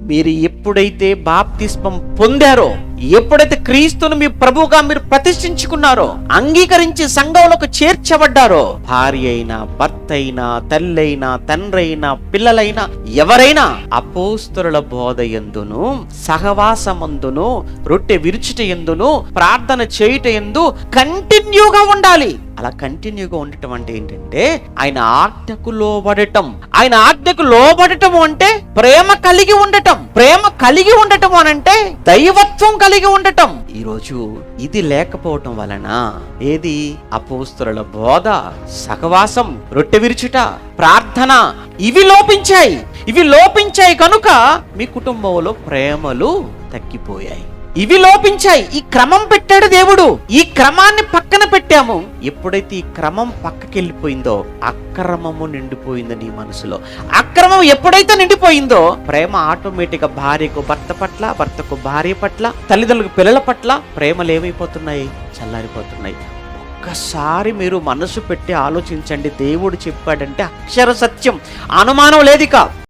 మీరు ఎప్పుడైతే బాప్తిస్మం పొందారో, ఎప్పుడైతే క్రీస్తును మీ ప్రభువుగా మీరు ప్రతిష్ఠించుకున్నారో, అంగీకరించి సంఘంలోకి చేర్చబడ్డారో, భార్య అయినా, భర్త అయినా, తల్లి అయినా, తండ్రి అయినా, పిల్లలైనా, ఎవరైనా అపోస్తలుల బోధ యందును, సహవాసమందును, రొట్టె విరుచుట యందును, ప్రార్థన చేయుట యందు కంటిన్యూగా ఉండాలి. అలా కంటిన్యూగా ఉండటం అంటే ఏంటంటే ఆయన ఆజ్ఞకు లోబడటం. ఆయన ఆజ్ఞకు లోబడటం అంటే ప్రేమ కలిగి ఉండటం. ప్రేమ కలిగి ఉండటం అనంటే దైవత్వం కలిగి ఉండటం. ఈరోజు ఇది లేకపోవటం వలన ఏది? అపోస్తలుల బోధ, సహవాసం, రొట్టె విరుచుట, ప్రార్థన ఇవి లోపించాయి కనుక మీ కుటుంబంలో ప్రేమలు తగ్గిపోయాయి. ఇవి లోపించాయి. ఈ క్రమం పెట్టాడు దేవుడు. ఈ క్రమాన్ని పక్కన పెట్టాము. ఎప్పుడైతే ఈ క్రమం పక్కకి వెళ్ళిపోయిందో అక్రమము నిండిపోయింది నీ మనసులో. అక్రమం ఎప్పుడైతే నిండిపోయిందో ప్రేమ ఆటోమేటిక్ గా భార్యకు భర్త పట్ల, భర్తకు భార్య పట్ల, తల్లిదండ్రులకు పిల్లల పట్ల ప్రేమలు ఏమైపోతున్నాయి? చల్లారిపోతున్నాయి. ఒక్కసారి మీరు మనసు పెట్టి ఆలోచించండి. దేవుడు చెప్పాడంటే అక్షర సత్యం, అనుమానం లేదిక.